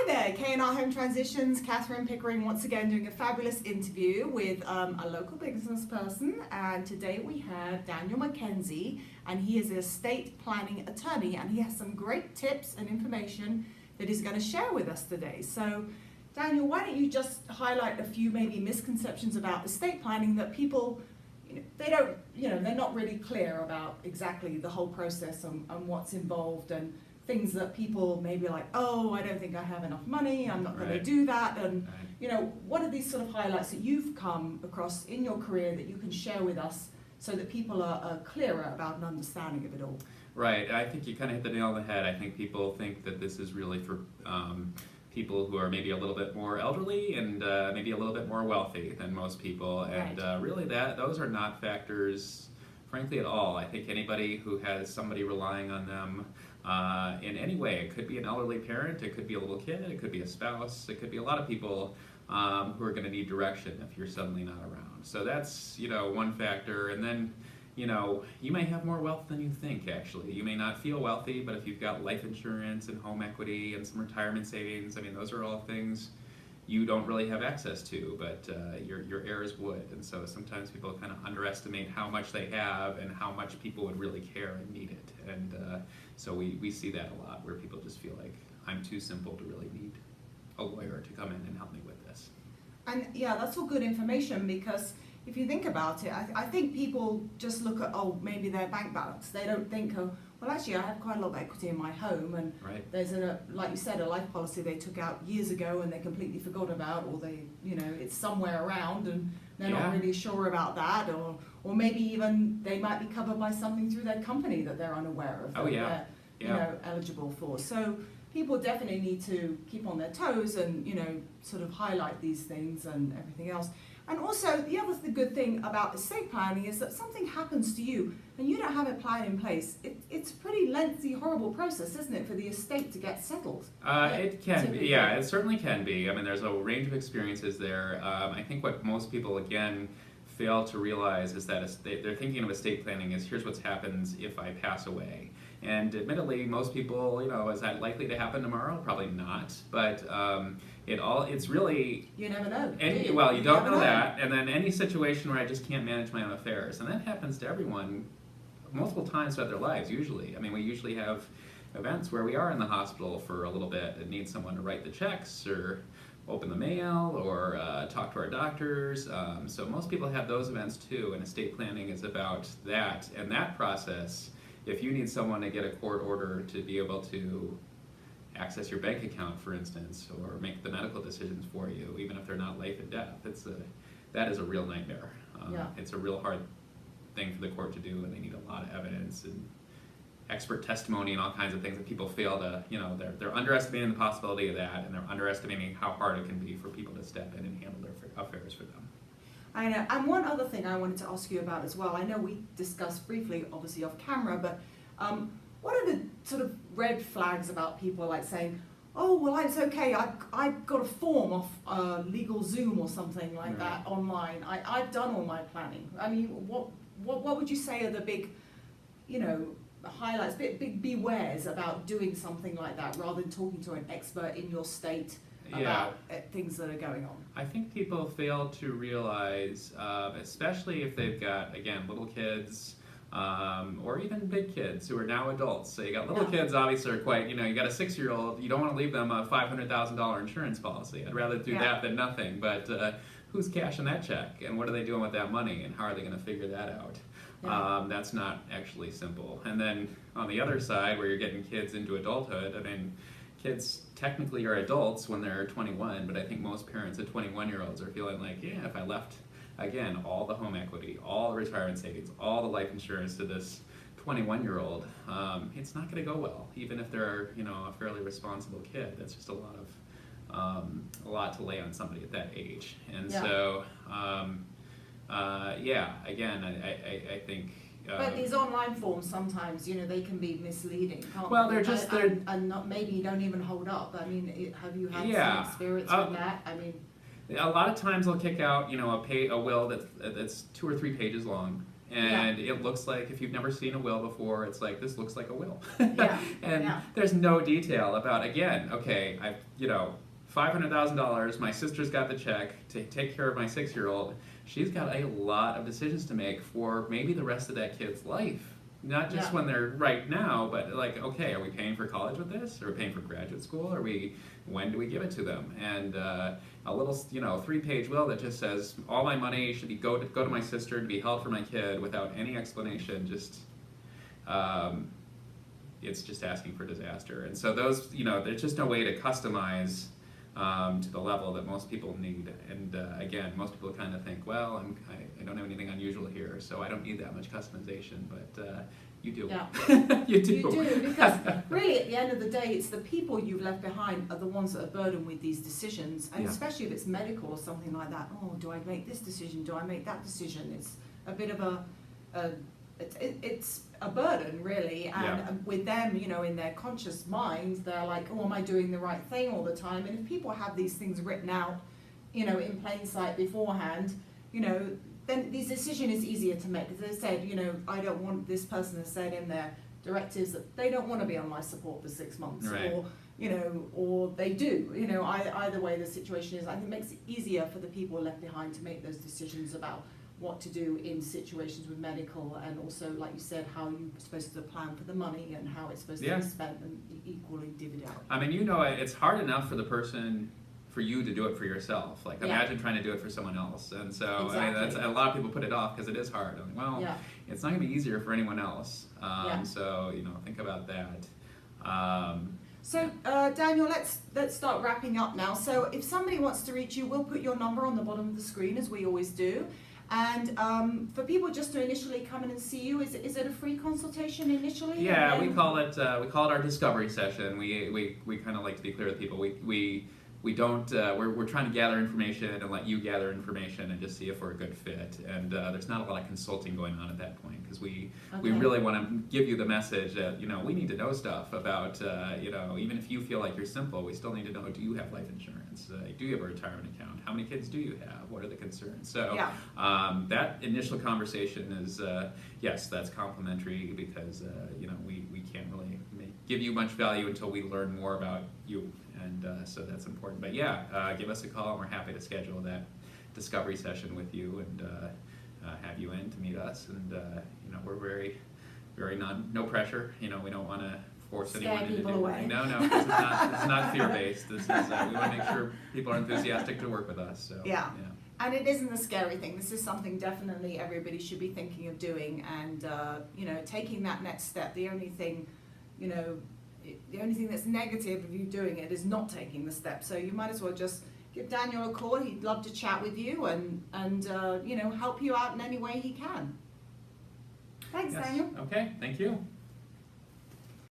there, K&R Home Transitions. Catherine Pickering once again doing a fabulous interview with a local business person, and today we have Daniel Mckenzie, and he is an estate planning attorney, and he has some great tips and information that he's going to share with us today. So Daniel, why don't you just highlight a few maybe misconceptions about estate planning that people, they're not really clear about exactly the whole process and what's involved, and things that people may be like, oh, I don't think I have enough money, I'm not going to do that. And, what are these sort of highlights that you've come across in your career that you can share with us so that people are clearer about an understanding of it all? Right. I think you kind of hit the nail on the head. I think people think that this is really for people who are maybe a little bit more elderly and maybe a little bit more wealthy than most people. And really those are not factors, frankly, at all. I think anybody who has somebody relying on them in any way, it could be an elderly parent, it could be a little kid, it could be a spouse, it could be a lot of people who are going to need direction if you're suddenly not around. So that's, one factor. And then, you may have more wealth than you think, actually. You may not feel wealthy, but if you've got life insurance and home equity and some retirement savings, those are all things you don't really have access to, but your heirs would. And so sometimes people kind of underestimate how much they have and how much people would really care and need it. And so we see that a lot, where people just feel like, I'm too simple to really need a lawyer to come in and help me with this. And yeah, that's all good information, because if you think about it, I think people just look at, maybe their bank balance. They don't think, well, actually, I have quite a lot of equity in my home, and there's like you said, a life policy they took out years ago and they completely forgot about, or it's somewhere around and they're not really sure about that, or maybe even they might be covered by something through their company that they're unaware of. They're eligible for. So people definitely need to keep on their toes and sort of highlight these things and everything else. And also, the other good thing about estate planning is that something happens to you and you don't have a plan in place. It's a pretty lengthy, horrible process, isn't it, for the estate to get settled? It can be, yeah, it certainly can be. There's a range of experiences there. I think what most people, again, fail to realize is that they're thinking of estate planning as, here's what happens if I pass away. And admittedly, most people, is that likely to happen tomorrow? Probably not. But it's really... You never know. Well, you don't know that. And then any situation where I just can't manage my own affairs. And that happens to everyone multiple times throughout their lives, usually. We usually have events where we are in the hospital for a little bit and need someone to write the checks or open the mail or talk to our doctors. So most people have those events too, and estate planning is about that. And that process, if you need someone to get a court order to be able to access your bank account, for instance, or make the medical decisions for you, even if they're not life and death, that is a real nightmare. It's a real hard thing for the court to do, and they need a lot of evidence and expert testimony and all kinds of things that people fail to, they're underestimating the possibility of that, and they're underestimating how hard it can be for people to step in and handle their affairs for them. I know. And one other thing I wanted to ask you about as well, I know we discussed briefly, obviously off camera, but what are the sort of red flags about people like saying, oh, well, it's okay, I've got a form off LegalZoom or something like that online, I've done all my planning. What would you say are the big, highlights, big bewares about doing something like that, rather than talking to an expert in your state about things that are going on? I think people fail to realize, especially if they've got, again, little kids, or even big kids who are now adults. So you got little kids, obviously, are quite, you got a 6-year-old, you don't want to leave them a $500,000 insurance policy. I'd rather do that than nothing. But who's cashing that check? And what are they doing with that money? And how are they going to figure that out? That's not actually simple. And then on the other side, where you're getting kids into adulthood, kids technically are adults when they're 21, but I think most parents of 21-year-olds are feeling like, if I left, again, all the home equity, all the retirement savings, all the life insurance to this 21-year-old, it's not going to go well, even if they're, a fairly responsible kid. That's just a lot to lay on somebody at that age. And so, again, I think... but these online forms sometimes, they can be misleading, can't well, they? And not, maybe don't even hold up. Have you had some experience with that? A lot of times they'll kick out, a will that's 2 or 3 pages long, And it looks like, if you've never seen a will before, it's like, this looks like a will. Yeah. And there's no detail about, again, okay, $500,000, my sister's got the check to take care of my 6-year-old. She's got a lot of decisions to make for maybe the rest of that kid's life. Not just when they're right now, but like, okay, are we paying for college with this? Are we paying for graduate school? When do we give it to them? And a little, 3-page will that just says all my money should go to my sister to be held for my kid without any explanation. It's just asking for disaster. And so those, there's just no way to customize to the level that most people need. And again, most people kind of think, well, I don't have anything unusual here, so I don't need that much customization, but you do. Yeah. You do. You do, because really at the end of the day, it's the people you've left behind are the ones that are burdened with these decisions, and especially if it's medical or something like that. Oh, do I make this decision? Do I make that decision? It's a bit of it's a burden, really, and with them, in their conscious minds, they're like, oh, am I doing the right thing all the time? And if people have these things written out, in plain sight beforehand, then this decision is easier to make. As they said, I don't want, this person has said in their directives that they don't want to be on life support for 6 months, right. or they do, either way the situation is. I think it makes it easier for the people left behind to make those decisions about what to do in situations with medical, and also, like you said, how you're supposed to plan for the money and how it's supposed to be spent and equally divvied out. I mean, it's hard enough for you to do it for yourself. Like, imagine trying to do it for someone else. And so that's, a lot of people put it off because it is hard. I'm like, it's not going to be easier for anyone else. So, think about that. So, Daniel, let's start wrapping up now. So if somebody wants to reach you, we'll put your number on the bottom of the screen, as we always do. And for people just to initially come in and see you, is it a free consultation initially? Yeah, we call it our discovery session. We kind of like to be clear with people. We don't. We're trying to gather information and let you gather information and just see if we're a good fit. And there's not a lot of consulting going on at that point, because we really want to give you the message that we need to know stuff about. Even if you feel like you're simple, we still need to know: do you have life insurance? Do you have a retirement account? How many kids do you have? What are the concerns? So that initial conversation is yes, that's complimentary, because we can't really give you much value until we learn more about you. And so that's important. But give us a call, and we're happy to schedule that discovery session with you and have you in to meet us. And we're very, very no pressure. We don't want to force anyone into doing anything. No, this is not fear-based. This is we want to make sure people are enthusiastic to work with us. So And it isn't a scary thing. This is something definitely everybody should be thinking of doing, and taking that next step. The only thing that's negative of you doing it is not taking the step. So you might as well just give Daniel a call. He'd love to chat with you and help you out in any way he can. Thanks, Daniel. Okay, thank you.